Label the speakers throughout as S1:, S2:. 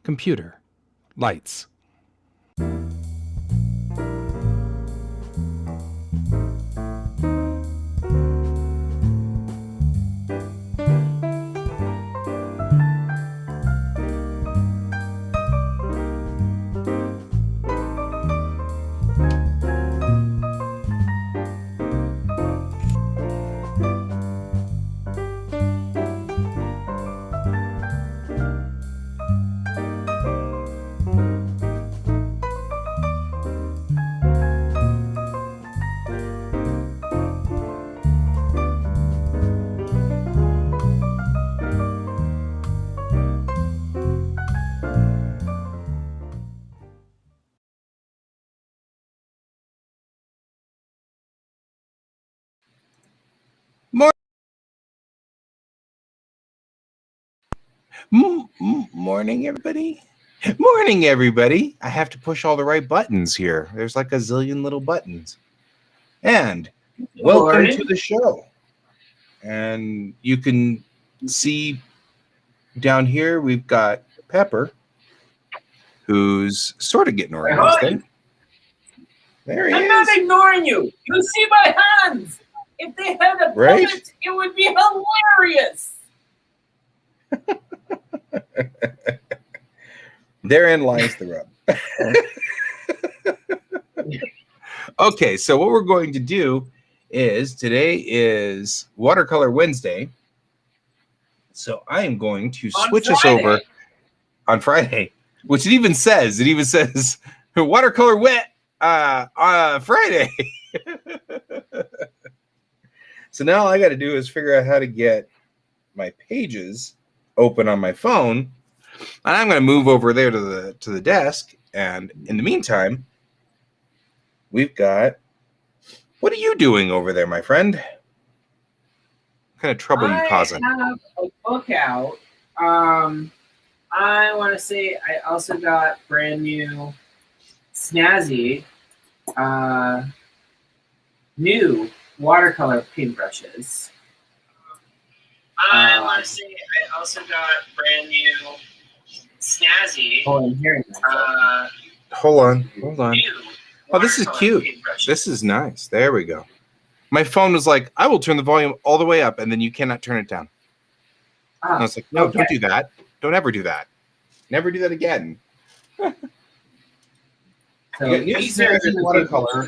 S1: Computer. Lights. Morning, everybody. Morning, everybody. I have to push all the right buttons here. There's like a zillion little buttons. And welcome to the show. And you can see down here we've got Pepper, who's sort of getting organized there. There he is.
S2: I'm not ignoring you. You see my hands. If they had a puppet, it would be hilarious.
S1: Therein lies the rub. Okay, so what we're going to do is today is Watercolor Wednesday. So I am going to switch us over on Friday, which it even says Watercolor Wet Friday. So now all I got to do is figure out how to get my pages open on my phone. And I'm going to move over there to the desk. And in the meantime, we've got, what are you doing over there, my friend? What kind of trouble are you causing?
S2: I have a book out. I want to say I also got brand new, snazzy, new watercolor paintbrushes. I want to say I also got brand new, snazzy. Oh, I'm hearing that.
S1: Hold on. Oh, this is cute. This is nice. There we go. My phone was like, I will turn the volume all the way up, and then you cannot turn it down. And I was like, no, okay. Don't do that. Don't ever do that. Never do that again.
S2: So these are watercolor.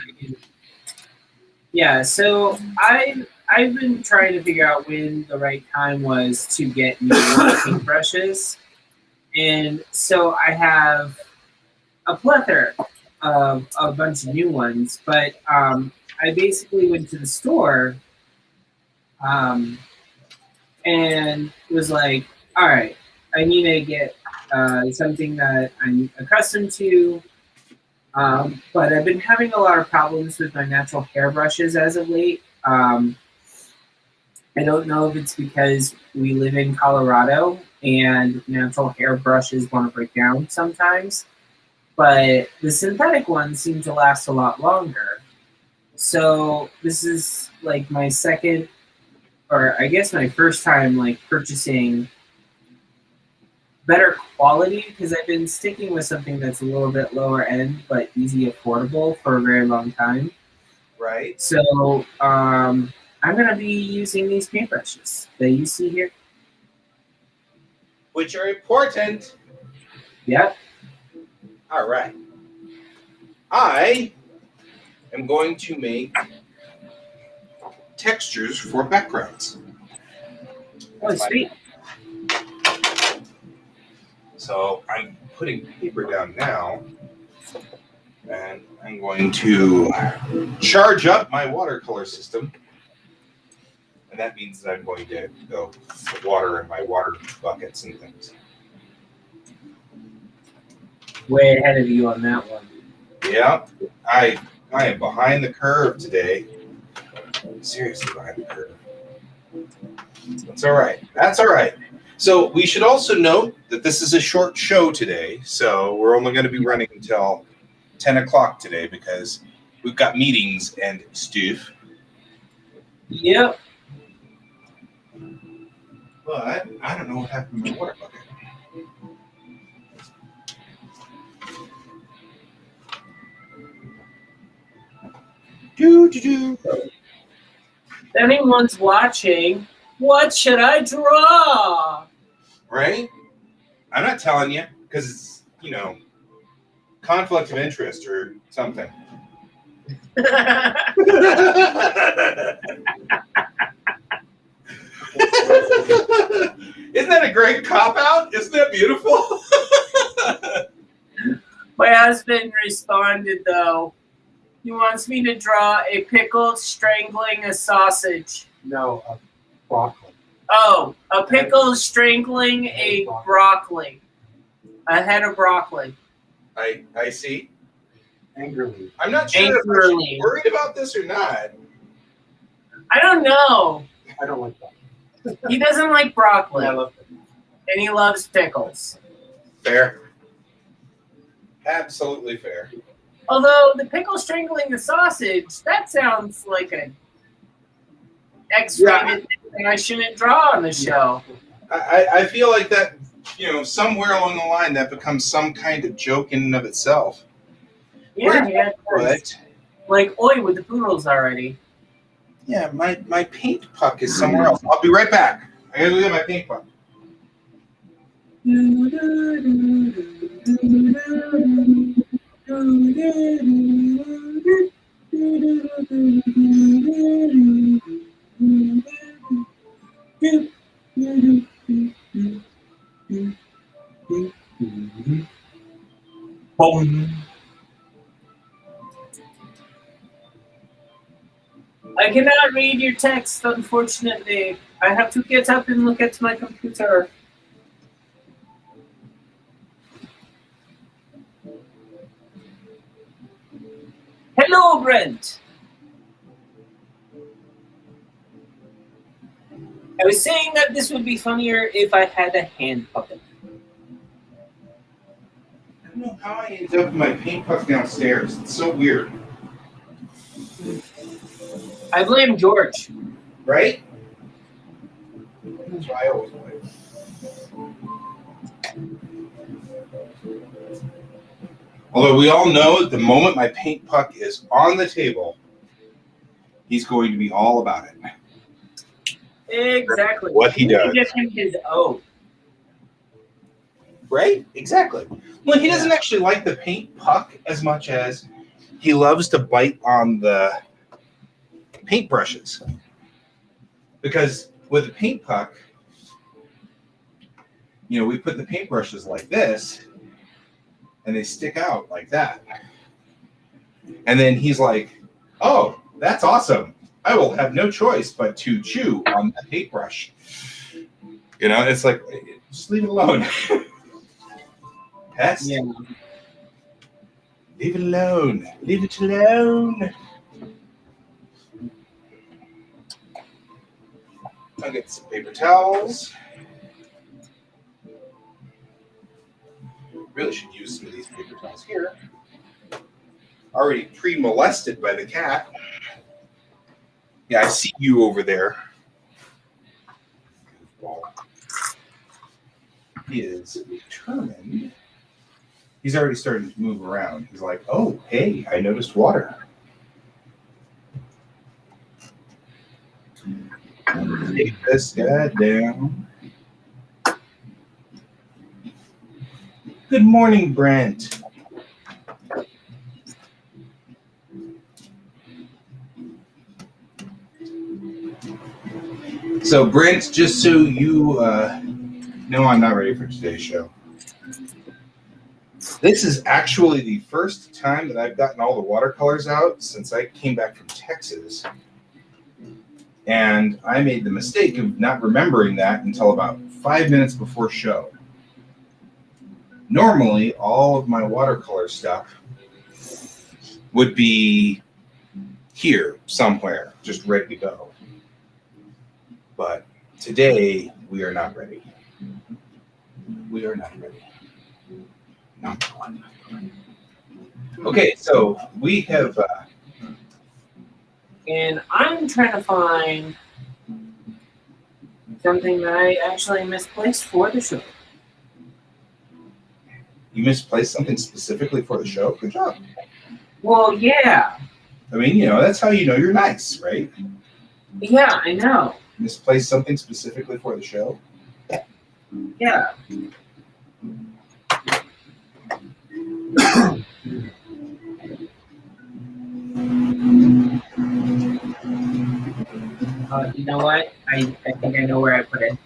S2: Yeah, so I've been trying to figure out when the right time was to get new paintbrushes. And so I have a plethora of a bunch of new ones, but I basically went to the store and was like, all right, I need to get something that I'm accustomed to, but I've been having a lot of problems with my natural hair brushes as of late. I don't know if it's because we live in Colorado and natural hair brushes want to break down sometimes, but the synthetic ones seem to last a lot longer. So this is like my second, or I guess my first time like purchasing better quality, because I've been sticking with something that's a little bit lower end but easy affordable for a very long time.
S1: Right.
S2: So I'm going to be using these paintbrushes that you see here.
S1: Which are important.
S2: Yep.
S1: All right. I am going to make textures for backgrounds.
S2: Oh, sweet.
S1: So I'm putting paper down now, and I'm going to charge up my watercolor system. And that means that I'm going to go put water in my water buckets and things.
S2: Way ahead of you on that one.
S1: Yeah, I am behind the curve today. Seriously behind the curve. That's all right. That's all right. So we should also note that this is a short show today. So we're only going to be running until 10 o'clock today because we've got meetings and stuff.
S2: Yep.
S1: But I don't know what happened to my water bucket. Do.
S2: If anyone's watching, what should I draw?
S1: Right? I'm not telling you because it's, conflict of interest or something. Isn't that a great cop-out? Isn't that beautiful?
S2: My husband responded, though. He wants me to draw a pickle strangling a sausage.
S3: No, broccoli.
S2: Oh, a pickle strangling a broccoli. A head of broccoli.
S1: I see.
S3: Angrily.
S1: I'm not sure if I'm worried about this or not.
S2: I don't know.
S3: I don't like that.
S2: He doesn't like broccoli.
S3: I love it.
S2: And he loves pickles.
S1: Fair. Absolutely fair.
S2: Although the pickle strangling the sausage, that sounds like an X-rated thing I shouldn't draw on the show.
S1: I feel like that, somewhere along the line that becomes some kind of joke in and of itself.
S2: Yeah,
S1: but
S2: like oi with the poodles already.
S1: Yeah, my paint puck is somewhere else. I'll be right back. I gotta go get my paint puck. Boom.
S2: I cannot read your text, unfortunately. I have to get up and look at my computer. Hello, Brent. I was saying that this would be funnier if I had a hand puppet.
S1: I don't know how I ended up with my paint puck downstairs. It's so weird.
S2: I blame George.
S1: Right? That's why I always blame. Although we all know at the moment my paint puck is on the table, he's going to be all about it.
S2: Exactly.
S1: What he does.
S2: Give him his O.
S1: Right? Exactly. Well, he doesn't actually like the paint puck as much as he loves to bite on the paintbrushes. Because with a paint puck, we put the paintbrushes like this, and they stick out like that. And then he's like, oh, that's awesome. I will have no choice but to chew on the paintbrush. It's like, just leave it alone. Pest.
S2: Yeah.
S1: Leave it alone. Leave it alone. I'll get some paper towels. Really should use some of these paper towels here. Already pre-molested by the cat. Yeah, I see you over there. He is determined. He's already starting to move around. He's like, oh, hey, I noticed water. Take this guy down. Good morning, Brent. So, Brent, just so you know, I'm not ready for today's show. This is actually the first time that I've gotten all the watercolors out since I came back from Texas. And I made the mistake of not remembering that until about 5 minutes before show. Normally, all of my watercolor stuff would be here somewhere, just ready to go. But today, we are not ready. We are not ready. Not one. Okay, so we have...
S2: And I'm trying to find something that I actually misplaced for the show.
S1: You misplaced something specifically for the show? Good job.
S2: Well, yeah.
S1: I mean, that's how you know you're nice, right?
S2: Yeah, I know.
S1: Misplace something specifically for the show.
S2: Yeah. You know what? I think I know where I put it.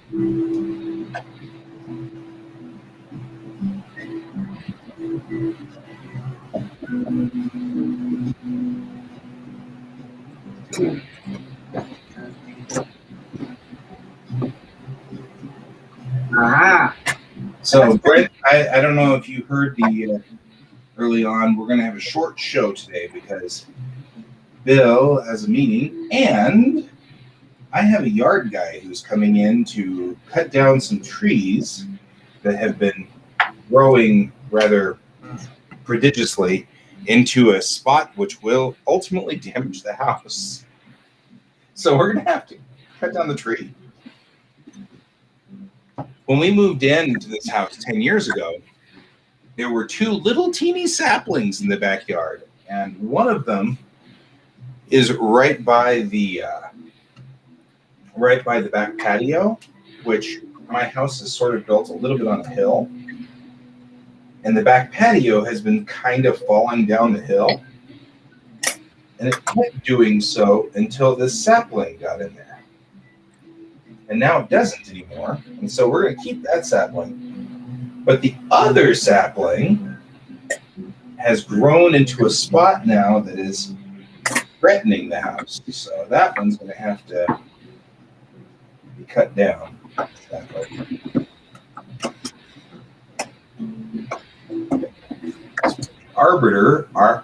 S2: Ah.
S1: So, Brent, I don't know if you heard the early on, we're going to have a short show today because Bill has a meeting, and I have a yard guy who's coming in to cut down some trees that have been growing rather prodigiously into a spot which will ultimately damage the house. So we're going to have to cut down the tree. When we moved into this house 10 years ago, there were 2 little teeny saplings in the backyard, and one of them is right by the back patio, which my house is sort of built a little bit on a hill, and the back patio has been kind of falling down the hill, and it kept doing so until this sapling got in there, and now it doesn't anymore, and so we're going to keep that sapling, but the other sapling has grown into a spot now that is threatening the house, so that one's going to have to be cut down. Arbiter is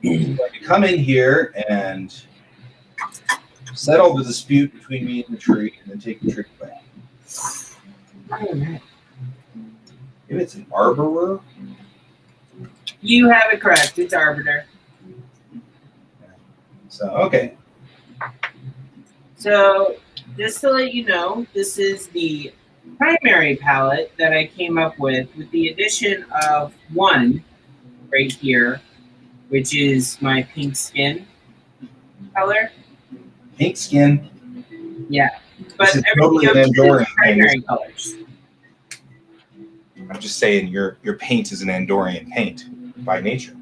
S1: going to come in here and settle the dispute between me and the tree, and then take the tree away. Maybe it's an arborer.
S2: You have it correct. It's arbiter.
S1: So, okay.
S2: So, just to let you know, this is the primary palette that I came up with the addition of one right here, which is my pink skin color.
S1: Pink skin.
S2: Yeah. But
S1: This is
S2: everything
S1: totally
S2: else
S1: an Andorian
S2: is primary colors.
S1: I'm just saying your paint is an Andorian paint by nature.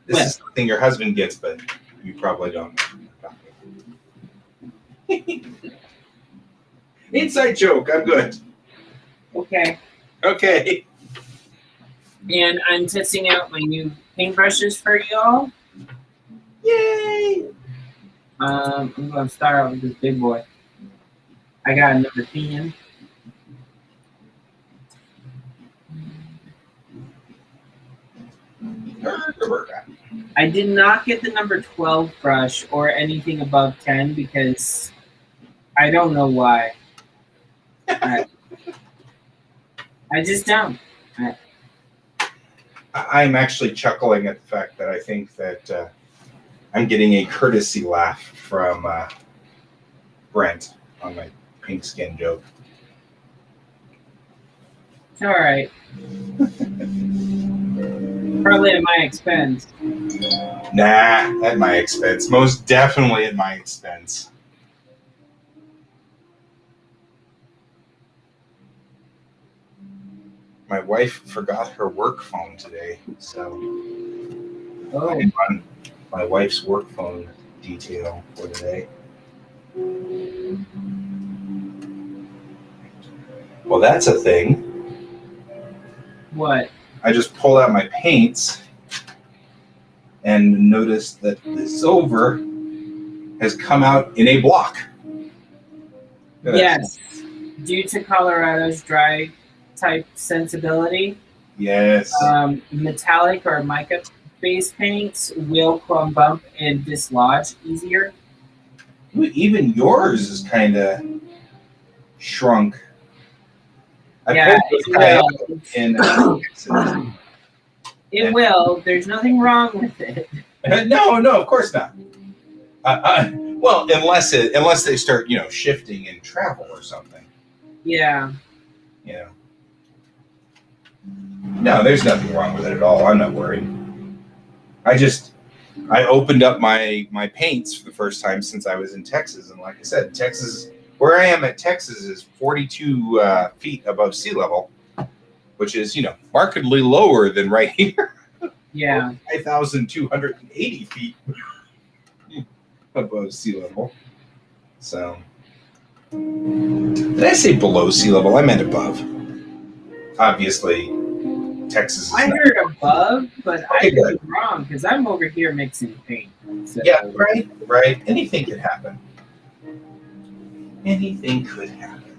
S1: This is something your husband gets, but you probably don't. Inside joke. I'm good.
S2: Okay.
S1: Okay.
S2: And I'm testing out my new paintbrushes for y'all.
S1: Yay!
S2: I'm going to start out with this big boy. I got another 10. I did not get the number 12 brush or anything above 10 because I don't know why. I just don't.
S1: I'm actually chuckling at the fact that I think that I'm getting a courtesy laugh from Brent on my pink skin joke.
S2: It's all right. Probably at my expense.
S1: Nah, at my expense. Most definitely at my expense. My wife forgot her work phone today, so I'm on my wife's work phone detail for today. Well, that's a thing.
S2: What?
S1: I just pulled out my paints and noticed that the silver has come out in a block.
S2: Yes. Due to Colorado's dry type sensibility.
S1: Yes.
S2: Metallic or mica-based paints will clump bump and dislodge easier.
S1: Even yours is kind of shrunk.
S2: Yeah, it will. There's nothing wrong with it.
S1: No, of course not. Well, unless they start, shifting in travel or something.
S2: Yeah.
S1: No, there's nothing wrong with it at all. I'm not worried. I opened up my paints for the first time since I was in Texas, and like I said, Texas, where I am at Texas, is 42 feet above sea level, which is markedly lower than right here.
S2: Yeah.
S1: 5,280 feet above sea level. So, did I say below sea level? I meant above. Obviously, Texas is
S2: I
S1: not.
S2: heard above, but I
S1: Okay,
S2: could
S1: good.
S2: be wrong because I'm over here mixing paint. So.
S1: Yeah, right. Anything could happen. Anything could happen.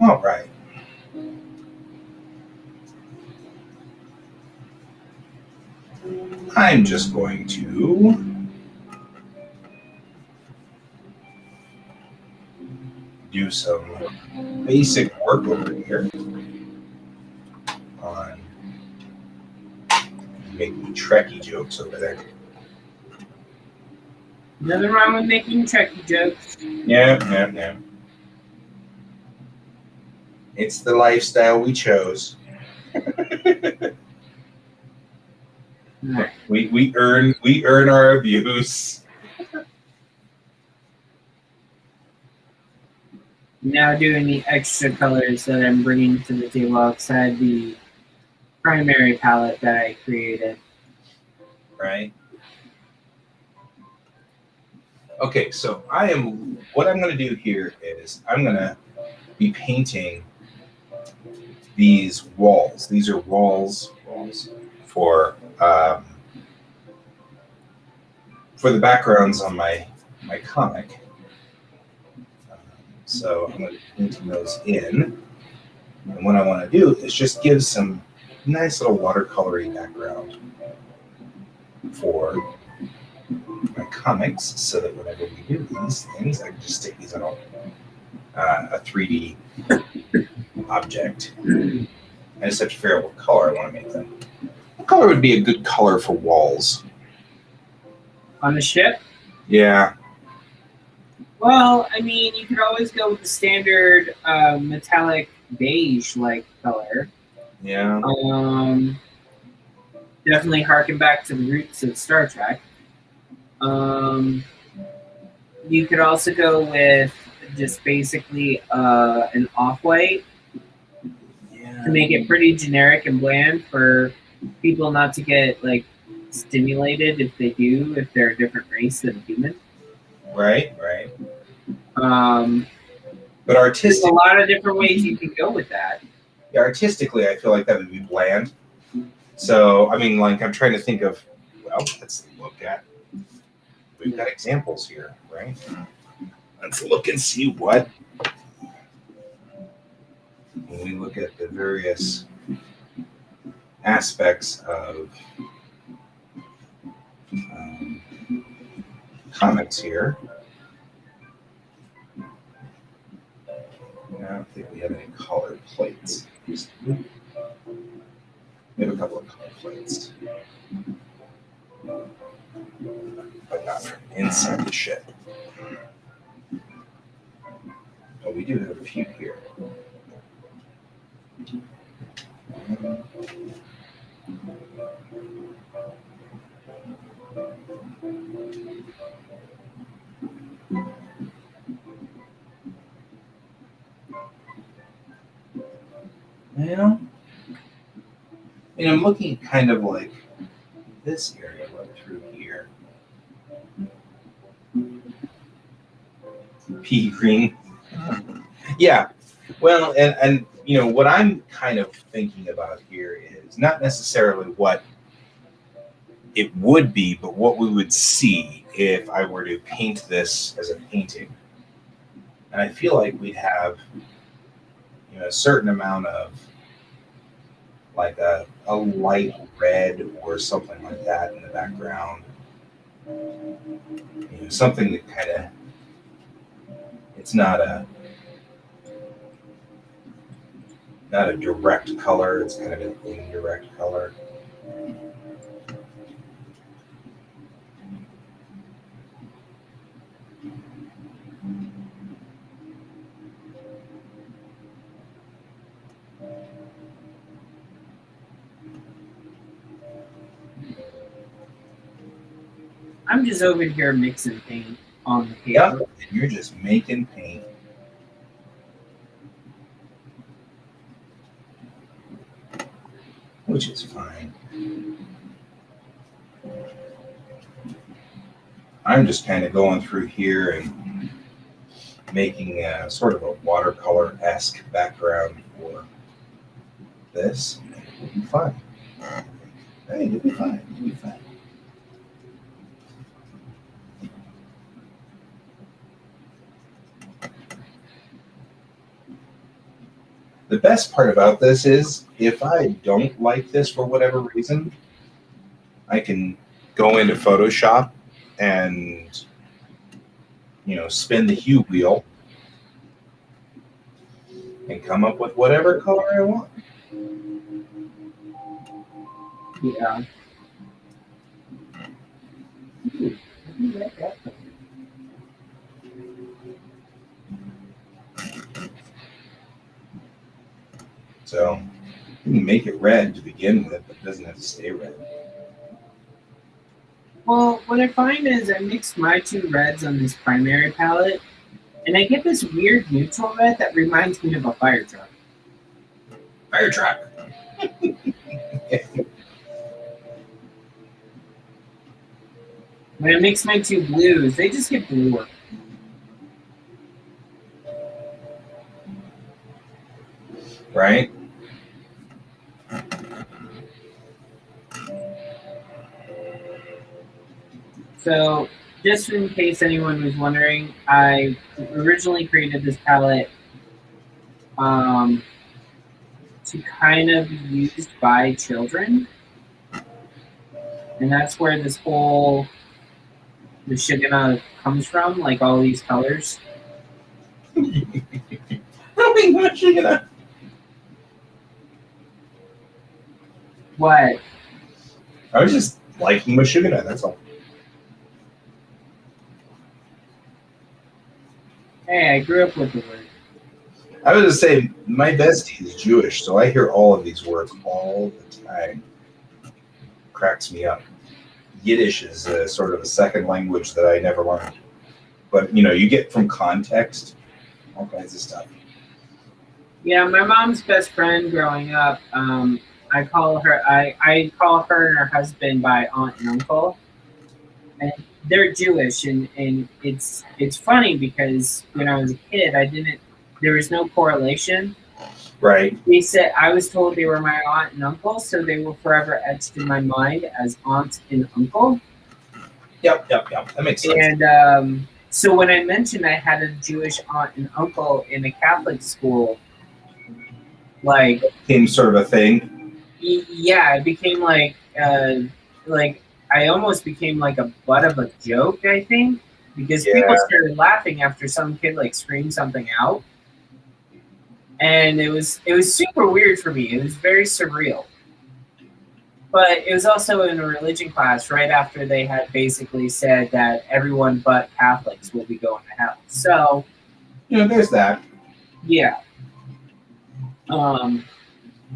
S1: All right. I'm just going to do some basic work over here on making Trekkie jokes over there.
S2: Nothing wrong with making Trekkie jokes.
S1: Yeah. It's the lifestyle we chose.
S2: Right.
S1: We earn our abuse.
S2: Now doing the extra colors that I'm bringing to the table outside the primary palette that I created.
S1: Right. Okay, so what I'm going to do here is I'm going to be painting these walls. These are walls for the backgrounds on my comic. So I'm going to be painting those in. And what I want to do is just give some nice little watercolory background for my comics, so that whenever we do these things, I can just stick these on a 3D object. I just have to figure out what color I want to make them. What color would be a good color for walls?
S2: On the ship?
S1: Yeah.
S2: Well, I mean, you could always go with the standard metallic beige-like color.
S1: Yeah.
S2: Definitely harken back to the roots of Star Trek. You could also go with just basically an off-white to make it pretty generic and bland for people not to get like stimulated if they're a different race than human.
S1: Right. But
S2: There's a lot of different ways you can go with that.
S1: Yeah, artistically, I feel like that would be bland. So, I mean, like, I'm trying to think of, well, let's look at, we've got examples here, right? Let's look and see what, when we look at the various aspects of comics here. I don't think we have any colored plates. We have a couple of color plates, but not from inside the ship. But we do have a few here. Well, and I'm looking kind of like this area right through here. Pea green. Yeah. Well, and what I'm kind of thinking about here is not necessarily what it would be, but what we would see if I were to paint this as a painting. And I feel like we'd have a certain amount of like a light red or something like that in the background. Something that kind of, it's not a direct color, it's kind of an indirect color.
S2: I'm just over here mixing paint on the paper.
S1: Yep, and you're just making paint. Which is fine. I'm just kind of going through here and making a sort of a watercolor-esque background for this. It'll be fine. Hey, you'll be fine. You'll be fine. The best part about this is if I don't like this for whatever reason, I can go into Photoshop and, you know, spin the hue wheel and come up with whatever color I want.
S2: Yeah.
S1: So you can make it red to begin with, but it doesn't have to stay red.
S2: Well, what I find is I mixed my two reds on this primary palette, and I get this weird neutral red that reminds me of a fire truck.
S1: Fire truck.
S2: When I mix my two blues, they just get bluer.
S1: Right?
S2: So, just in case anyone was wondering, I originally created this palette to kind of be used by children. And that's where this whole Michigan comes from, like all these colors. What?
S1: I was just liking Michigan, that's all.
S2: Hey, I grew up with the word.
S1: I was going to say, my bestie is Jewish, so I hear all of these words all the time. Cracks me up. Yiddish is sort of a second language that I never learned. But, you know, you get from context all kinds of stuff.
S2: Yeah, my mom's best friend growing up, I call her and her husband by aunt and uncle. And they're Jewish, and it's funny because when I was a kid, there was no correlation.
S1: Right.
S2: They said I was told they were my aunt and uncle, so they were forever etched in my mind as aunt and uncle.
S1: Yep. That makes sense.
S2: And so when I mentioned I had a Jewish aunt and uncle in a Catholic school, like
S1: Became sort of a thing.
S2: Yeah, it became like I almost became like a butt of a joke, I think, because people started laughing after some kid like screamed something out, and it was super weird for me. It was very surreal, but it was also in a religion class right after they had basically said that everyone but Catholics will be going to hell. So,
S1: you know, there's that.
S2: Yeah.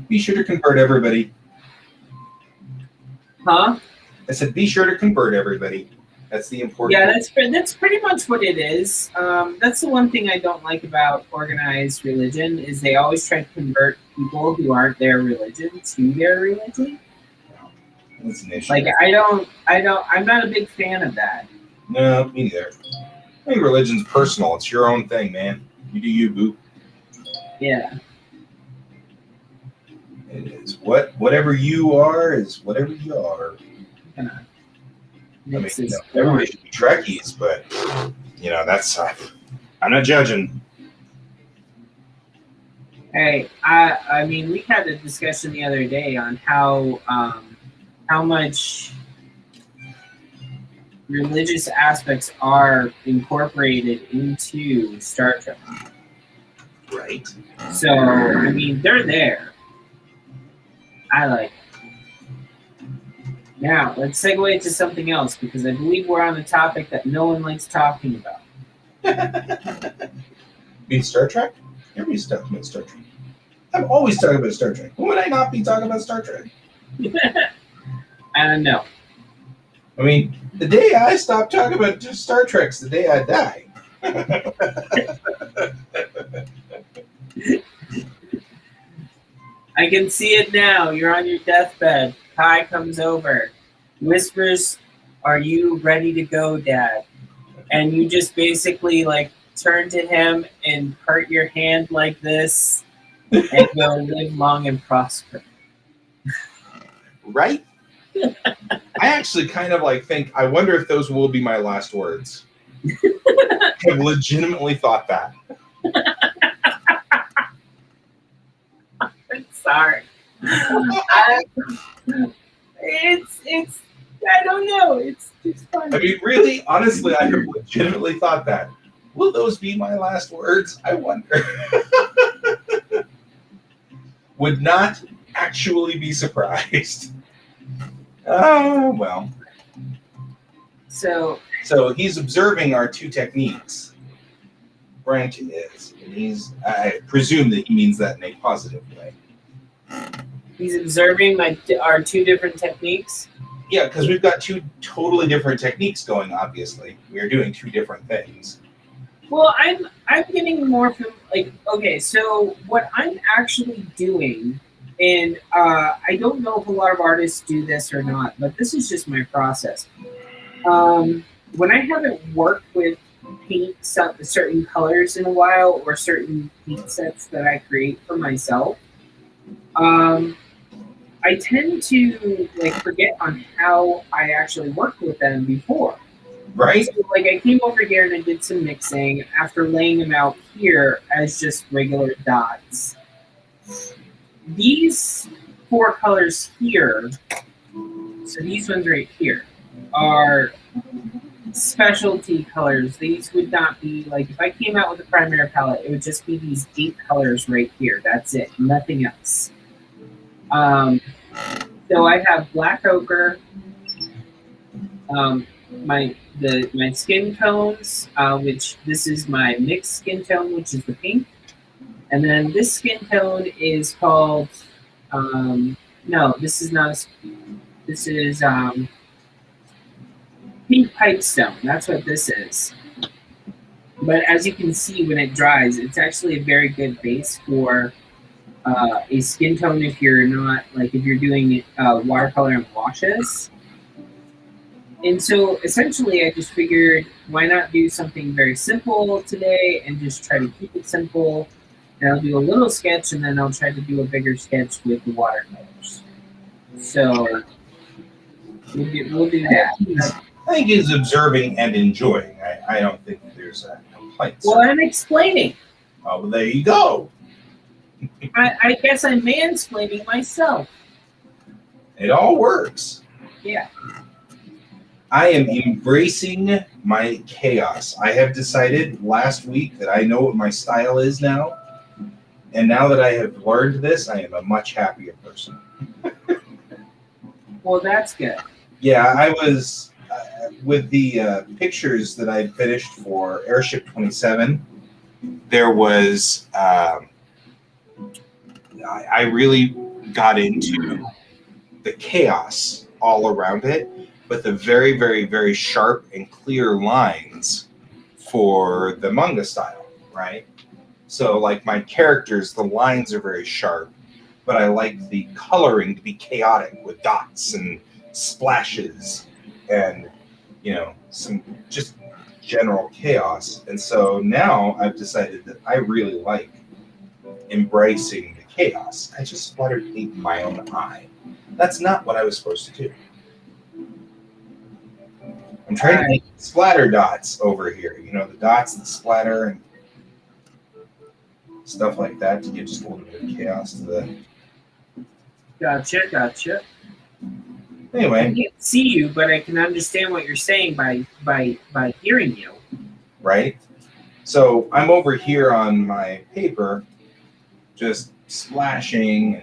S1: Be sure to convert everybody.
S2: Huh?
S1: I said, be sure to convert everybody. That's the important.
S2: Yeah, that's pretty much what it is. That's the one thing I don't like about organized religion is they always try to convert people who aren't their religion to their religion.
S1: That's an issue.
S2: Like I'm not a big fan of that.
S1: No, me neither. I think religion's personal. It's your own thing, man. You do you, boo.
S2: Yeah.
S1: It is. Whatever you are is whatever you are. I mean, you know, everybody should be Trekkies, but you know, that's I'm not judging.
S2: Hey, I mean, we had a discussion the other day on how much religious aspects are incorporated into Star Trek.
S1: Right.
S2: So, I mean, they're there. I like it. Now, let's segue to something else because I believe we're on a topic that no one likes talking about.
S1: Mean Star Trek? Everybody's talking about Star Trek. I'm always talking about Star Trek. When would I not be talking about Star Trek?
S2: I don't know.
S1: I mean, the day I stop talking about Star Trek's the day I die.
S2: I can see it now. You're on your deathbed. Kai comes over, whispers, "Are you ready to go, Dad?" And you just basically like turn to him and part your hand like this and go, "Live long and prosper."
S1: Right? I actually kind of like think, I wonder if those will be my last words. I've legitimately thought that.
S2: I'm sorry. It's I don't know. It's funny.
S1: I mean, really, honestly, I have legitimately thought that. Will those be my last words? I wonder. Would not actually be surprised. Oh, well.
S2: So
S1: he's observing our two techniques. Brent is. And I presume that he means that in a positive way.
S2: he's observing our two different techniques.
S1: Yeah, because we've got two totally different techniques going, obviously. We're doing two different things.
S2: Well, I'm getting more from okay, so what I'm actually doing, and I don't know if a lot of artists do this or not, but this is just my process. When I haven't worked with paint certain colors in a while, or certain paint sets that I create for myself, I tend to forget on how I actually worked with them before.
S1: Right?
S2: So, I came over here and I did some mixing after laying them out here as just regular dots. These four colors here, so these ones right here, are specialty colors. These would not be if I came out with a primary palette, it would just be these 8 colors right here. That's it, nothing else. So I have black ochre, my skin tones, which this is my mixed skin tone, which is the pink, and then this skin tone is called no, this is not. This is pink pipestone. That's what this is. But as you can see, when it dries, it's actually a very good base for a skin tone if you're not if you're doing watercolor and washes. And so essentially I just figured, why not do something very simple today and just try to keep it simple. And I'll do a little sketch and then I'll try to do a bigger sketch with the watercolors. So we'll do that.
S1: I think he's observing and enjoying. I don't think there's a complaint.
S2: Well, I'm explaining.
S1: Oh, well, there you go.
S2: I guess I'm mansplaining myself.
S1: It all works.
S2: Yeah.
S1: I am embracing my chaos. I have decided last week that I know what my style is now. And now that I have learned this, I am a much happier person.
S2: Well, that's good.
S1: Yeah, I was, with the pictures that I finished for Airship 27, there was, I really got into the chaos all around it, but the very, very, very sharp and clear lines for the manga style, right? So my characters, the lines are very sharp, but I like the coloring to be chaotic with dots and splashes and, some just general chaos. And so now I've decided that I really like embracing the chaos. I just splattered paint in my own eye. That's not what I was supposed to do. I'm trying to make splatter dots over here. The dots that splatter and stuff like that to get just a little bit of chaos to the...
S2: Gotcha.
S1: Anyway.
S2: I can't see you, but I can understand what you're saying by hearing you.
S1: Right? So I'm over here on my paper, just splashing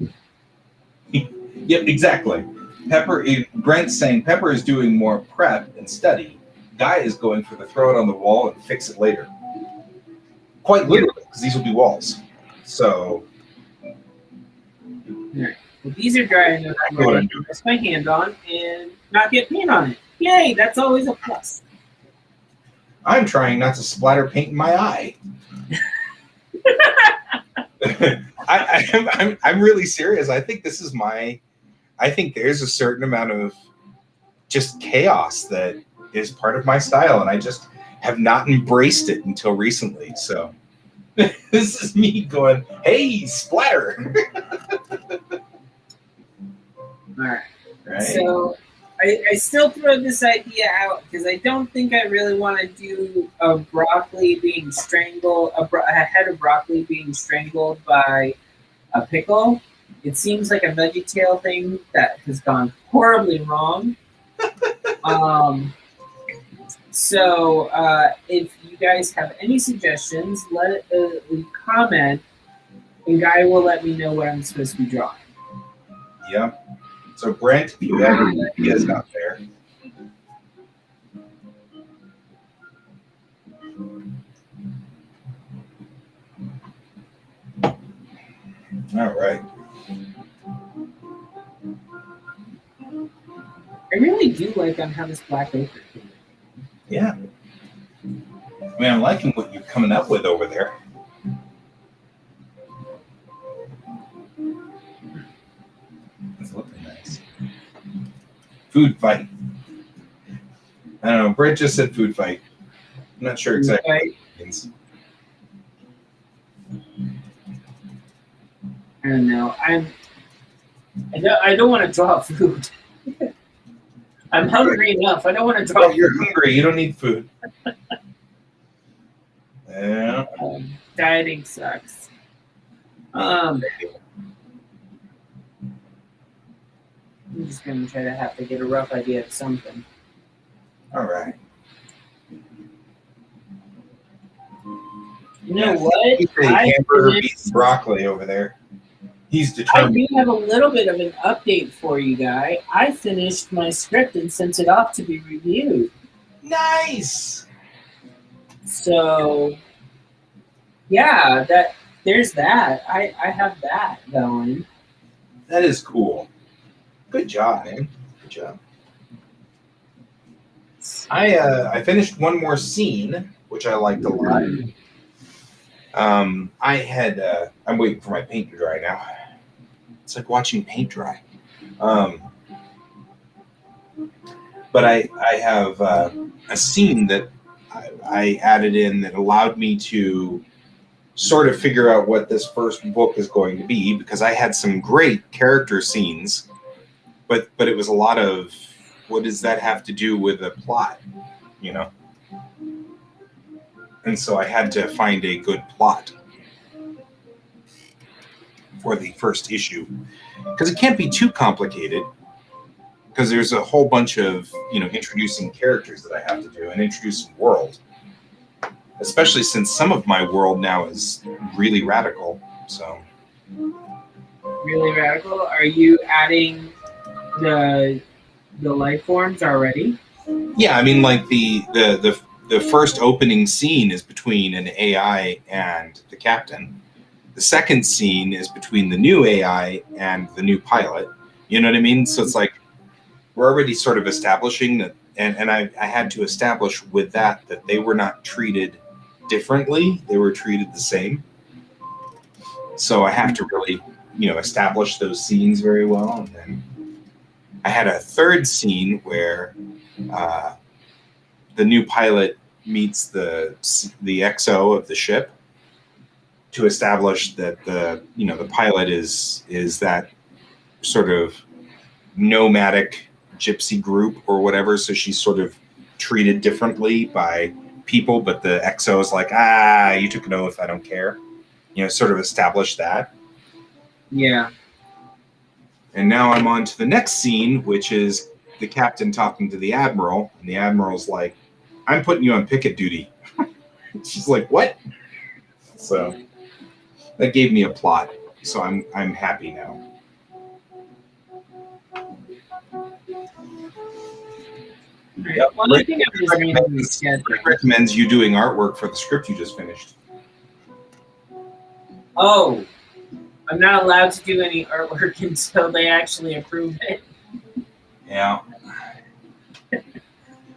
S1: and... Yep, exactly. Brent's saying Pepper is doing more prep and study. Guy is going for the throw it on the wall and fix it later. Quite literally, because these will be walls. So...
S2: Well, these are dry enough where I can press my hand on and not get paint on it. Yay, that's always a plus.
S1: I'm trying not to splatter paint in my eye. I'm really serious. I think this is I think there's a certain amount of just chaos that is part of my style, and I just have not embraced it until recently. So this is me going, hey, splatter.
S2: All right. So I still throw this idea out because I don't think I really want to do a broccoli being strangled, a head of broccoli being strangled by a pickle. It seems like a VeggieTale thing that has gone horribly wrong. So if you guys have any suggestions, let it comment, and Guy will let me know what I'm supposed to be drawing.
S1: Yep. So Brent, if you have any ideas out there. All right.
S2: I really do like on how this black ochre came.
S1: Yeah. I mean, I'm liking what you're coming up with over there. It's looking nice. Food fight. I don't know. Brent just said food fight. I'm not sure exactly what it means.
S2: I don't know. I don't want to draw food. I'm hungry enough. I don't want to draw.
S1: Well, you're hungry. You don't need food. Yeah.
S2: Dieting sucks. I'm just gonna try to have to get a rough idea of something.
S1: All right.
S2: You know what?
S1: Hamburger beats broccoli over there. He's determined.
S2: I do have a little bit of an update for you, Guy. I finished my script and sent it off to be reviewed.
S1: Nice.
S2: So, yeah, there's that. I have that going.
S1: That is cool. Good job, man. Good job. I finished one more scene, which I liked a lot. I'm waiting for my paint to dry now. It's like watching paint dry. But I have a scene that I added in that allowed me to sort of figure out what this first book is going to be, because I had some great character scenes, but it was a lot of, what does that have to do with a plot, you know? And so I had to find a good plot for the first issue, because it can't be too complicated, because there's a whole bunch of, introducing characters that I have to do and introducing world, especially since some of my world now is really radical. So
S2: really radical? Are you adding the life forms already?
S1: Yeah, I mean, like the first opening scene is between an AI and the captain. The second scene is between the new AI and the new pilot. You know what I mean? So it's like we're already sort of establishing that, and I had to establish with that they were not treated differently; they were treated the same. So I have to really, establish those scenes very well. And then I had a third scene where the new pilot meets the XO of the ship, to establish that the pilot is that sort of nomadic gypsy group or whatever. So she's sort of treated differently by people, but the XO is like, you took an oath, I don't care. Sort of establish that.
S2: Yeah.
S1: And now I'm on to the next scene, which is the captain talking to the admiral, and the admiral's like, I'm putting you on picket duty. She's like, what? So that gave me a plot. So I'm happy now. Yep.
S2: Well, I think
S1: Rick recommends you doing artwork for the script you just finished.
S2: Oh, I'm not allowed to do any artwork until they actually approve it.
S1: Yeah.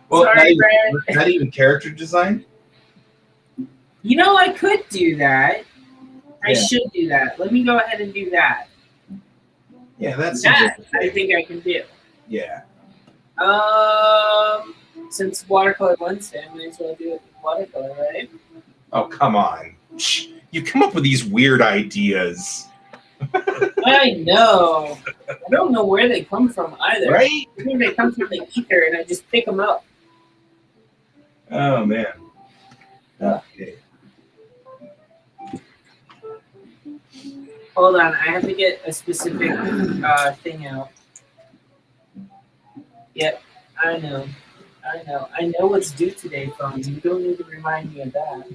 S1: Well,
S2: Sorry, Brad.
S1: not even character design?
S2: You know, I could do that. I
S1: Yeah.
S2: should do that. Let me go ahead and do that.
S1: Yeah, that's
S2: That I think I can do.
S1: Yeah.
S2: Since Watercolor Wednesday, I might as well do it with Watercolor, right?
S1: Oh, come on. You come up with these weird ideas.
S2: I know. I don't know where they come from either.
S1: Right?
S2: I think they come from the ether, and I just pick them up.
S1: Oh, man. Okay.
S2: Hold on, I have to get a specific thing out. Yep, I know. I know what's due today, phones. You don't need to remind me of that.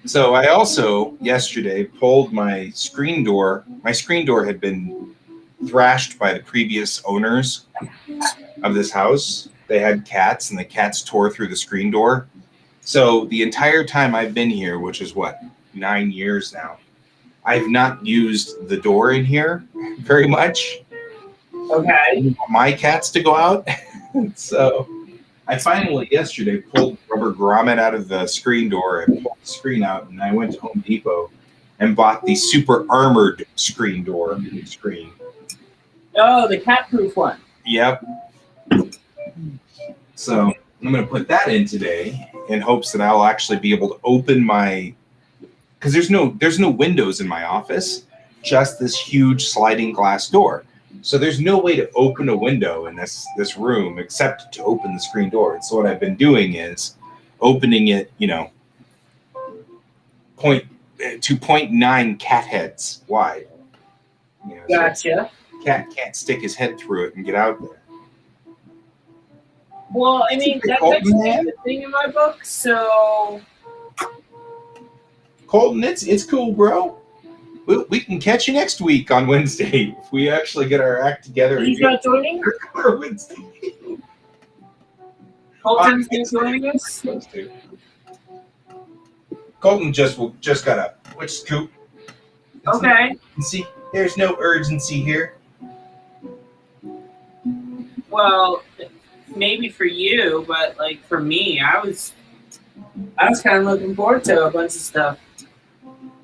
S1: So I also yesterday pulled my screen door. My screen door had been thrashed by the previous owners of this house. They had cats, and the cats tore through the screen door. So the entire time I've been here, which is what, 9 years now, I've not used the door in here very much.
S2: Okay.
S1: I want my cats to go out. So I finally yesterday pulled rubber grommet out of the screen door and pulled the screen out, and I went to Home Depot and bought the super armored screen door screen.
S2: Oh, the cat-proof one.
S1: Yep. So I'm going to put that in today in hopes that I'll actually be able to open my, because there's no windows in my office, just this huge sliding glass door. So there's no way to open a window in this room except to open the screen door. And so what I've been doing is opening it, you know, 0.9 cat heads wide. You know,
S2: Gotcha.
S1: so cat can't stick his head through it and get out there.
S2: Well, I mean, that's actually the thing in my book, so...
S1: Colton, it's cool, bro. We can catch you next week on Wednesday if we actually get our act together.
S2: He's not joining?
S1: Wednesday.
S2: Colton's not joining us?
S1: Colton just got up. Which scoop?
S2: Okay.
S1: See, there's no urgency here.
S2: Well, maybe for you, but like for me, I was kind of looking forward to a bunch of stuff.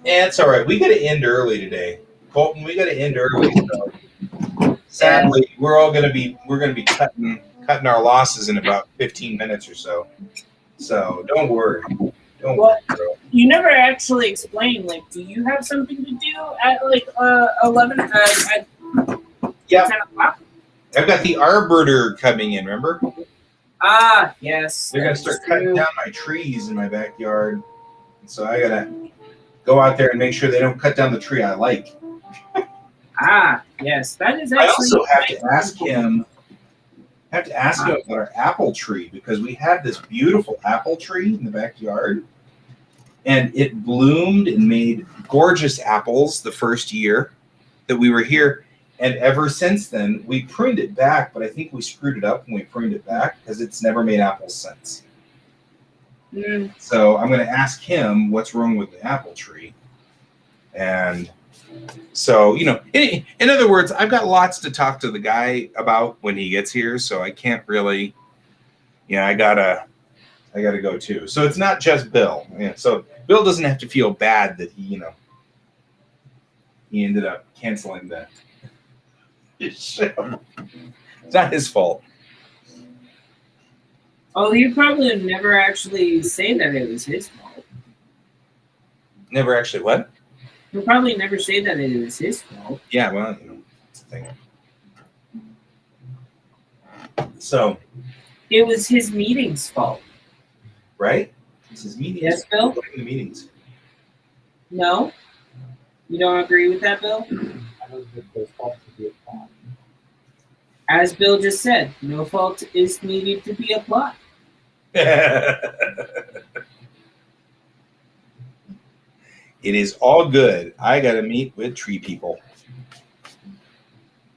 S1: Yeah, it's all right. We got to end early today, Colton. We got to end early. So sadly, we're gonna be cutting our losses in about 15 minutes or so. So don't worry. Don't worry, bro.
S2: You never actually explained. Like, do you have something to do at like 11 at 10 o'clock?
S1: I've got the arbiter coming in. Remember?
S2: Ah, yes.
S1: They're gonna start cutting down my trees in my backyard, so I gotta go out there and make sure they don't cut down the tree I like.
S2: Ah, yes, that is actually.
S1: I also have to ask him. About our apple tree, because we had this beautiful apple tree in the backyard, and it bloomed and made gorgeous apples the first year that we were here. And ever since then, we pruned it back, but I think we screwed it up when we pruned it back because it's never made apples since.
S2: Mm.
S1: So I'm going to ask him what's wrong with the apple tree. And so, you know, in other words, I've got lots to talk to the guy about when he gets here, so I can't really, I gotta go too. So it's not just Bill. So Bill doesn't have to feel bad that he ended up canceling the show. It's not his fault.
S2: Oh, you probably would never actually say that it was his fault.
S1: Never actually what?
S2: He'll probably never say that it was his fault.
S1: Yeah, well, it's the thing. So.
S2: It was his meeting's fault.
S1: Right? It's his meetings.
S2: Yes, Bill?
S1: The meetings.
S2: No? You don't agree with that, Bill?
S3: I don't think there's fault to be applied.
S2: As Bill just said, no fault is needed to be applied.
S1: It is all good. I got to meet with tree people.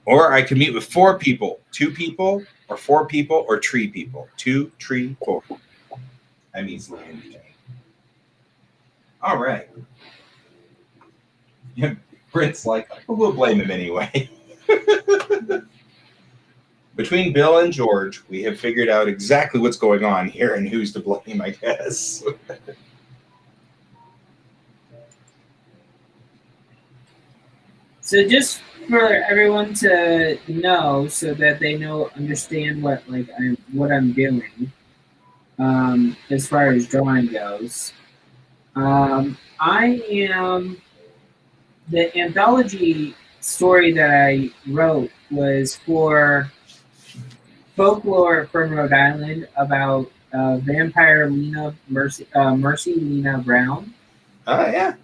S1: Or I can meet with 4 people. 2 people, or 4 people, or tree people. 2, 3, 4. I'm easily entertained. All right. Yeah, Britt's like, we'll blame him anyway. Between Bill and George, we have figured out exactly what's going on here and who's to blame, I guess.
S2: So just for everyone to know, so that they understand what I'm doing, as far as drawing goes. I am the anthology story that I wrote was for folklore from Rhode Island about vampire Mercy Lena Brown.
S1: Oh, yeah.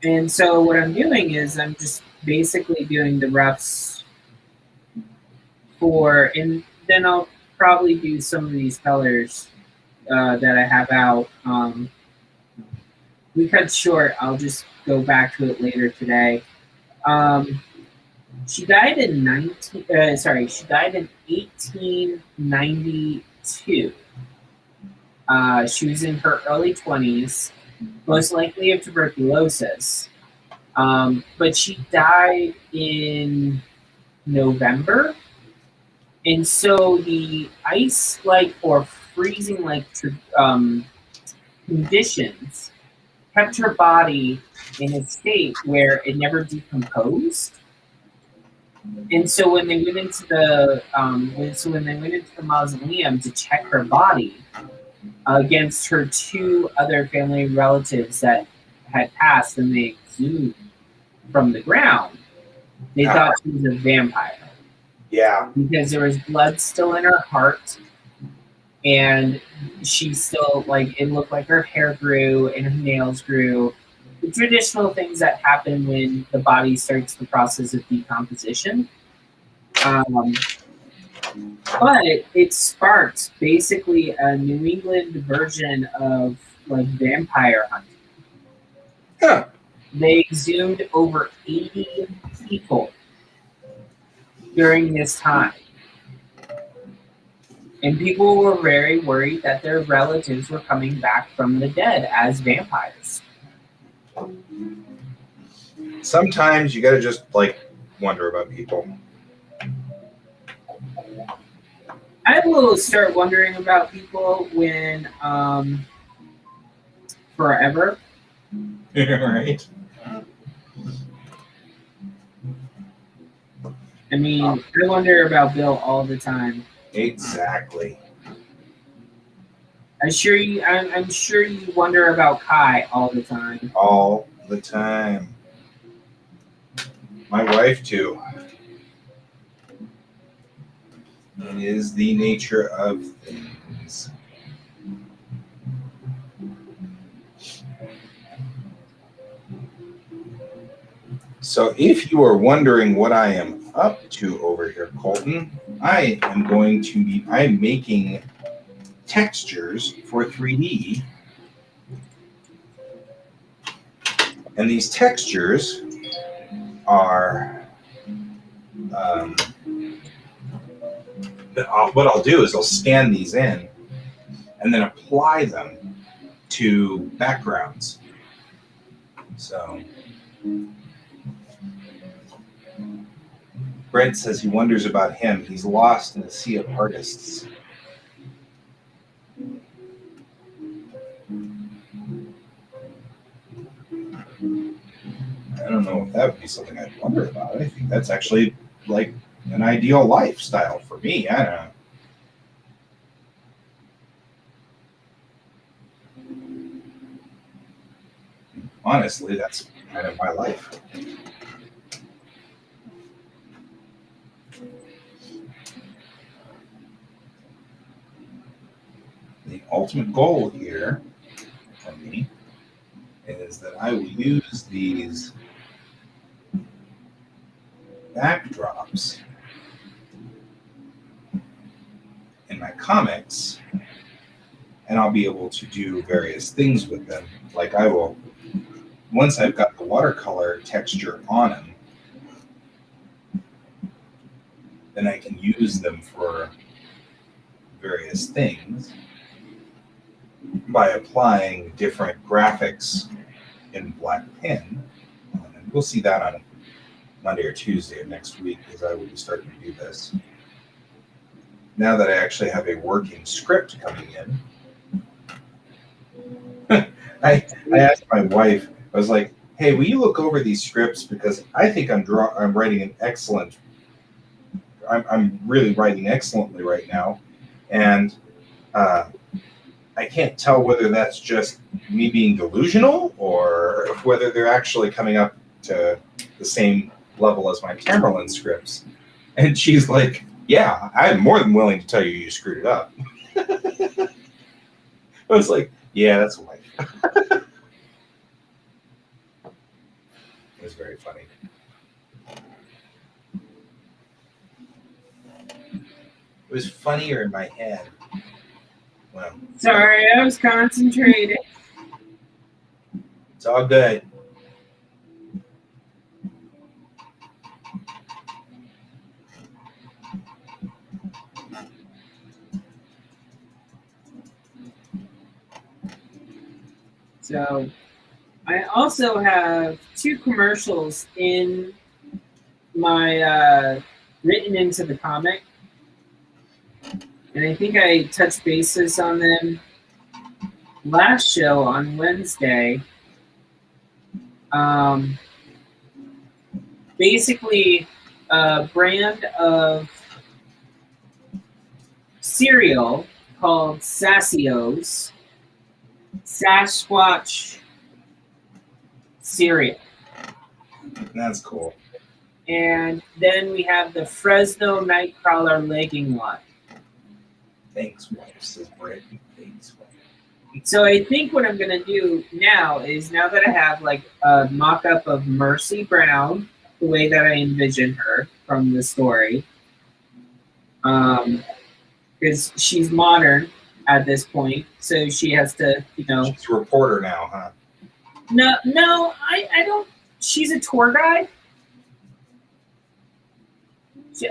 S2: And so what I'm doing is I'm just basically doing the roughs and then I'll probably do some of these colors that I have out. We cut short. I'll just go back to it later today. She died in 1892. She was in her early 20s, most likely of tuberculosis. But she died in November. And so the ice-like or freezing-like conditions kept her body in a state where it never decomposed. And so when they went into the mausoleum to check her body against her two other family relatives that had passed and they exhumed from the ground, they thought she was a vampire.
S1: Yeah.
S2: Because there was blood still in her heart, and she still, it looked like her hair grew and her nails grew. The traditional things that happen when the body starts the process of decomposition. But it sparked basically a New England version of vampire hunting.
S1: Huh.
S2: They exhumed over 80 people during this time. And people were very worried that their relatives were coming back from the dead as vampires.
S1: Sometimes you got to just wonder about people.
S2: I will start wondering about people when forever.
S1: Right.
S2: I mean, I wonder about Bill all the time.
S1: Exactly.
S2: I'm sure you wonder about Kai all the time.
S1: All the time. My wife too. It is the nature of things. So if you are wondering what I am up to over here, Colton, I'm making textures for 3D. And these textures are, what I'll do is I'll scan these in and then apply them to backgrounds. So Brent says he wonders about him. He's lost in a sea of artists. I don't know if that would be something I'd wonder about. I think that's actually an ideal lifestyle for me. I don't know. Honestly, that's kind of my life. The ultimate goal here for me is that I will use these backdrops in my comics, and I'll be able to do various things with them. I will, once I've got the watercolor texture on them, then I can use them for various things by applying different graphics in black pen we'll see that on Monday or Tuesday of next week, because I will be starting to do this. Now that I actually have a working script coming in, I asked my wife, I was like, hey, will you look over these scripts, because I think I'm writing an excellent, I'm really writing excellently right now, and I can't tell whether that's just me being delusional or whether they're actually coming up to the same level as my Tamerlan scripts. And she's like, yeah, I'm more than willing to tell you screwed it up. I was like, yeah, that's life. It was very funny. It was funnier in my head. Well,
S2: sorry, I was concentrating.
S1: It's all good.
S2: So I also have 2 commercials in my written into the comic. And I think I touched bases on them last show on Wednesday. Basically, a brand of cereal called Sassio's Sasquatch cereal.
S1: That's cool.
S2: And then we have the Fresno Nightcrawler legging line.
S1: Thanks, wife, says Brittany. Thanks, wife.
S2: So I think what I'm going to do now is, now that I have like a mock-up of Mercy Brown, the way that I envision her from the story, because she's modern at this point, so she has to, you know.
S1: She's a reporter now, huh?
S2: No, I don't. She's a tour guide.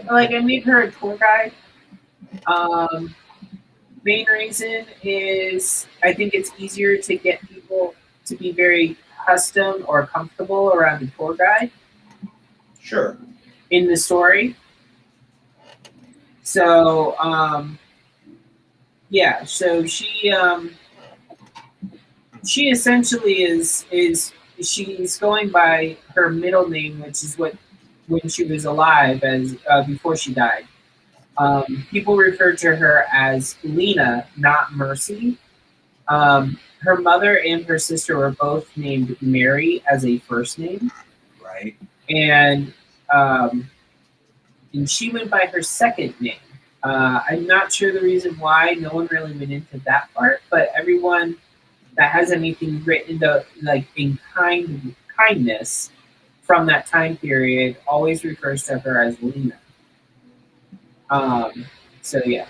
S2: I made her a tour guide. Main reason is I think it's easier to get people to be very custom or comfortable around a tour guide.
S1: Sure.
S2: In the story. So, yeah. So she essentially is she's going by her middle name, which is what when she was alive as before she died. People refer to her as Lena, not Mercy. Her mother and her sister were both named Mary as a first name.
S1: Right.
S2: And she went by her second name. I'm not sure the reason why. No one really went into that part, but everyone that has anything written in kindness from that time period always refers to her as Lena. So yeah.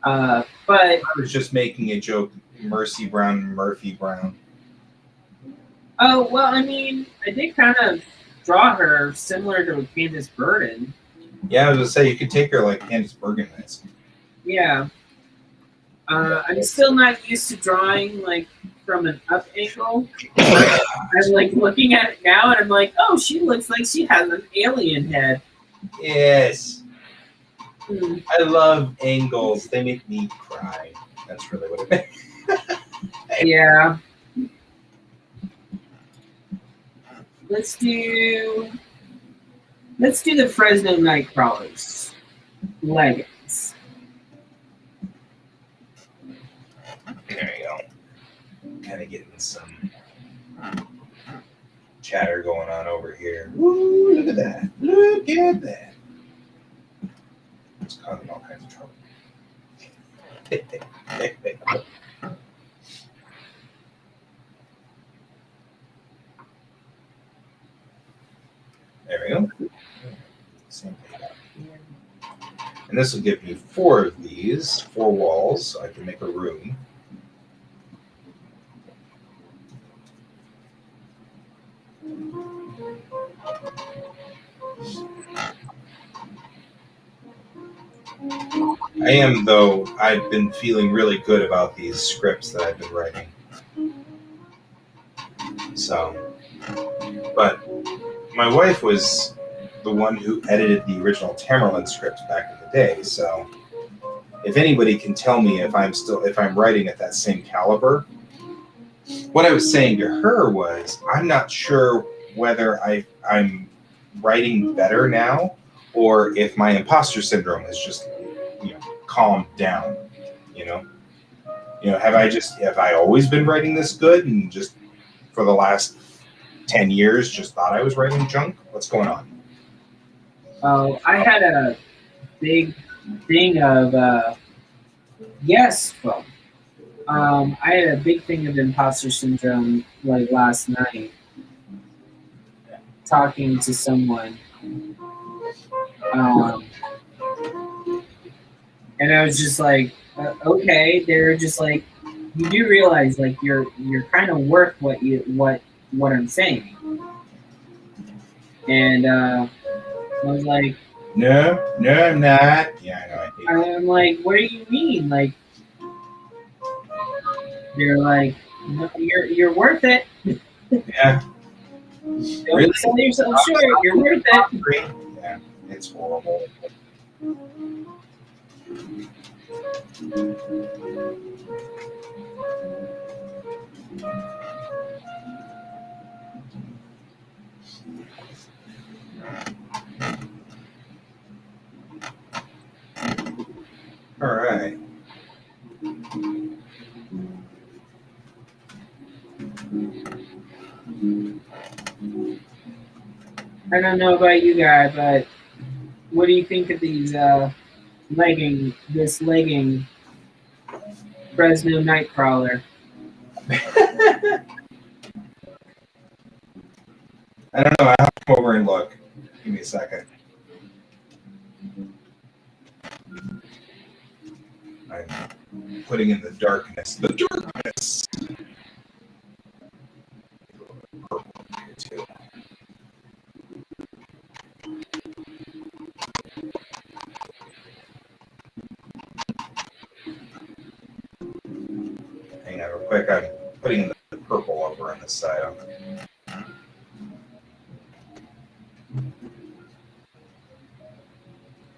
S2: But
S1: I was just making a joke, Mercy Brown and Murphy Brown.
S2: Oh, well, I mean, I did kind of draw her similar to Candace Burden.
S1: Yeah, I was going to say, you could take her like Candace Bergen is.
S2: Yeah. I'm still not used to drawing like from an up angle. I'm like looking at it now and I'm like, oh, she looks like she has an alien head.
S1: Yes. I love angles. They make me cry. That's really what it makes.
S2: Yeah. Let's do the Fresno Nightcrawlers leggings.
S1: There you go. Kind of getting some chatter going on over here. Woo, look at that. Look at that. It's causing all kinds of trouble. There we go. Same thing out here. And this will give me 4 of these, 4 walls, so I can make a room. I've been feeling really good about these scripts that I've been writing. So, but my wife was the one who edited the original Tamerlan script back in the day, so if anybody can tell me if I'm writing at that same caliber. What I was saying to her was, I'm not sure whether I'm writing better now, or if my imposter syndrome has just, calmed down. Have I always been writing this good, and just for the last 10 years just thought I was writing junk? What's going on?
S2: Oh, I had a big thing of yes, well, I had a big thing of imposter syndrome like last night, talking to someone, and I was just like, okay. They're just like, you do realize like you're kind of worth what I'm saying, and I was like,
S1: No, I'm not. Yeah, I know.
S2: I'm like, what do you mean? Like, they're like, no, you're worth it.
S1: Yeah.
S2: Don't
S1: Really?
S2: sell yourself short. You're worth it.
S1: Yeah, it's horrible. All right.
S2: I don't know about you guys, but what do you think of these legging Fresno Nightcrawler?
S1: I don't know. I have to come over and look. Give me a second. I'm putting in the darkness. The darkness. Purple here too. Hang on real quick. I'm putting the purple over on this side.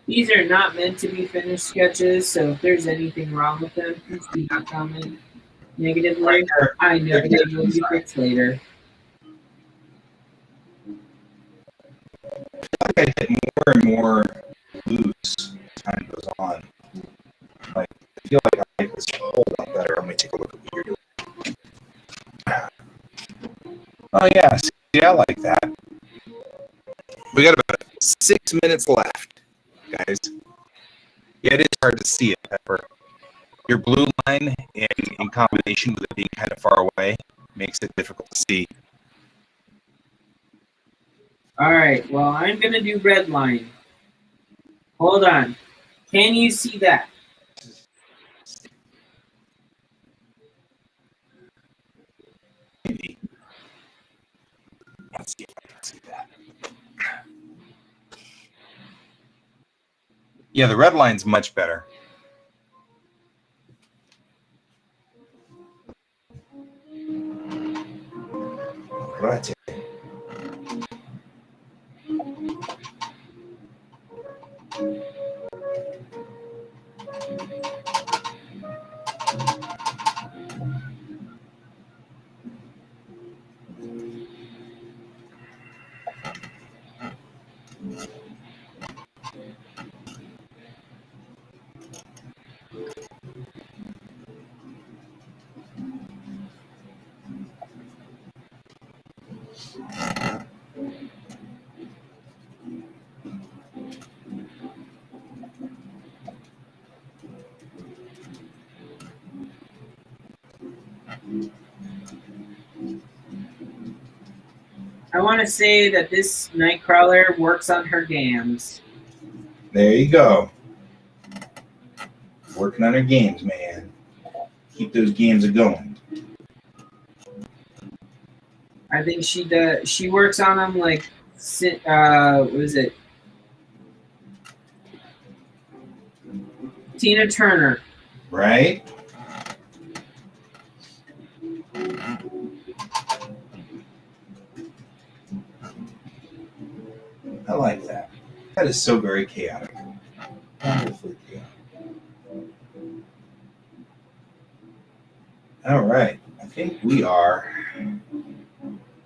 S2: These are not meant to be finished sketches, so if there's anything wrong with them, please do not comment negatively. I know they will be fixed later.
S1: I feel like I get more and more loose as time goes on. Like, I feel like I make this a whole lot better. Let me take a look at what you're doing. Oh yeah, see, I like that. We got about 6 minutes left, guys. Yeah, it is hard to see it, Pepper. Your blue line, in combination with it being kind of far away, makes it difficult to see.
S2: All right, well, I'm going to do red line. Hold on. Can you see that?
S1: Maybe. Let's see if I can see that. Yeah, the red line's much better. Right.
S2: I want to say that this Nightcrawler works on her gams.
S1: There you go. Working on her games, man. Keep those games a-going.
S2: I think she does. She works on them like, what is it? Tina Turner.
S1: Right? I like that. That is so very chaotic. Wonderfully chaotic. All right. I think we are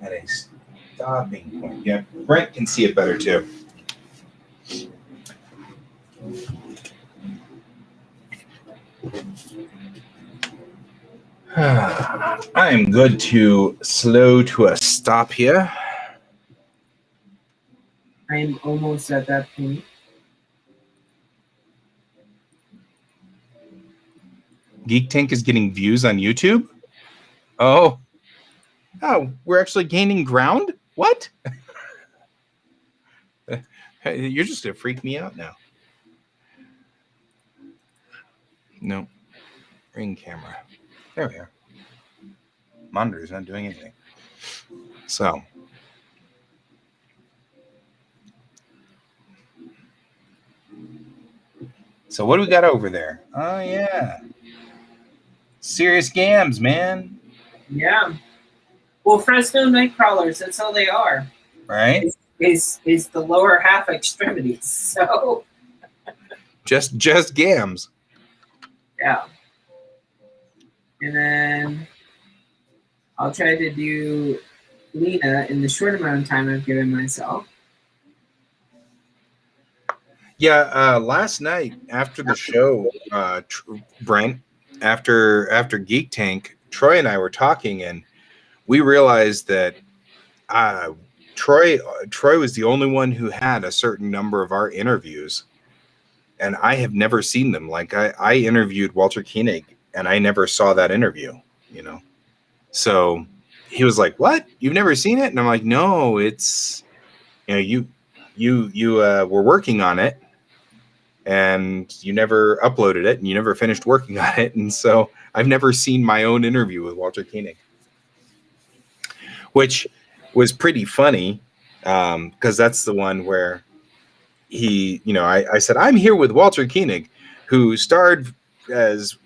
S1: at a stopping point. Yeah, Brent can see it better too. I am good to slow to a stop here.
S2: I'm almost at that point.
S1: Geek Tank is getting views on YouTube? Oh, we're actually gaining ground? What? You're just going to freak me out now. No. Ring camera. There we are. Monitor's not doing anything. So what do we got over there? Oh, yeah. Serious Gams, man.
S2: Yeah. Well, Fresno Nightcrawlers, that's all they are.
S1: Right?
S2: Is the lower half extremities. So
S1: just Gams.
S2: Yeah. And then I'll try to do Lena in the short amount of time I've given myself.
S1: Yeah, last night after the show, Brent, after Geek Tank, Troy and I were talking, and we realized that Troy was the only one who had a certain number of our interviews, and I have never seen them. Like I interviewed Walter Koenig, and I never saw that interview. So he was like, "What? You've never seen it?" And I'm like, "No, it's you were working on it." And you never uploaded it, and you never finished working on it. And so I've never seen my own interview with Walter Koenig, which was pretty funny because that's the one where he, I said, I'm here with Walter Koenig, who starred as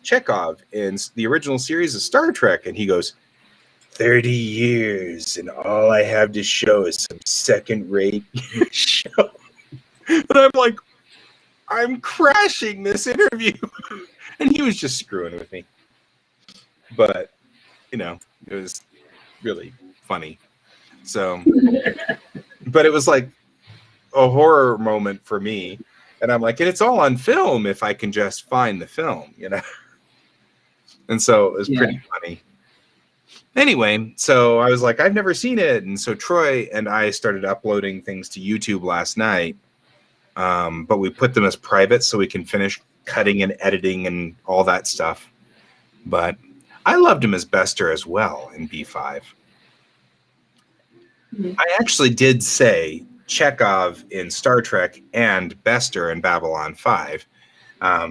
S1: Chekhov in the original series of Star Trek. And he goes, 30 years, and all I have to show is some second-rate show. And I'm like, I'm crashing this interview. And he was just screwing with me. But, it was really funny. So, but it was like a horror moment for me. And I'm like, and it's all on film if I can just find the film, And so it was pretty funny. Anyway, so I was like, I've never seen it. And so Troy and I started uploading things to YouTube last night. But we put them as private so we can finish cutting and editing and all that stuff. But I loved him as Bester as well in B5. Mm-hmm. I actually did say Chekhov in Star Trek and Bester in Babylon 5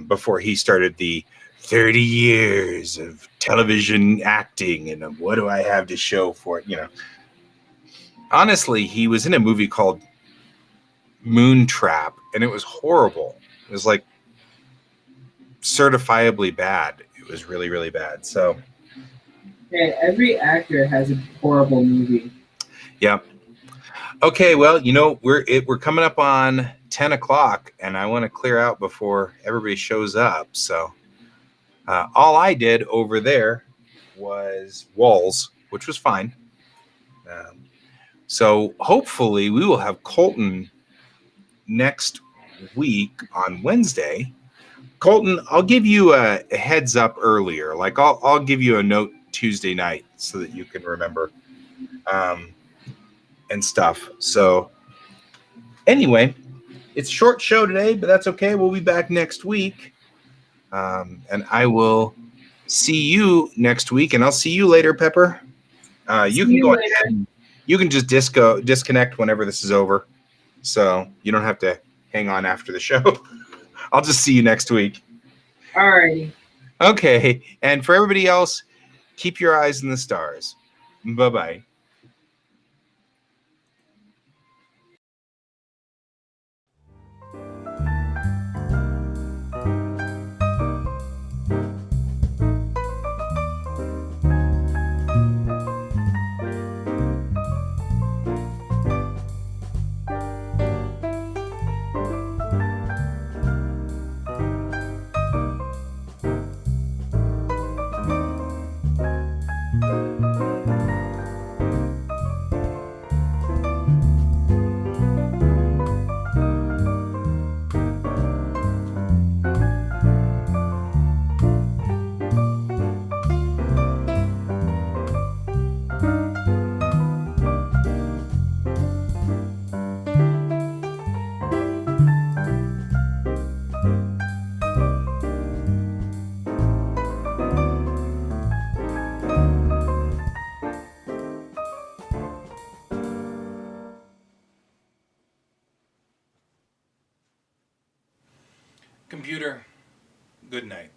S1: before he started the 30 years of television acting and what do I have to show for it, Honestly, he was in a movie called Moontrap, and it was horrible. It was like certifiably bad. It was really, really bad. So,
S2: hey, every actor has a horrible movie.
S1: Yeah. Okay, well, we're coming up on 10 o'clock, and I want to clear out before everybody shows up. So, all I did over there was walls, which was fine. So hopefully we will have Colton next week on Wednesday. Colton, I'll give you a heads up earlier. Like I'll give you a note Tuesday night so that you can remember and stuff. So anyway, it's a short show today, but that's okay. We'll be back next week. And I will see you next week, and I'll see you later, Pepper. You can go ahead. You can just disconnect whenever this is over. So you don't have to hang on after the show. I'll just see you next week.
S2: All righty.
S1: Okay. And for everybody else, keep your eyes in the stars. Bye-bye. Computer, good night.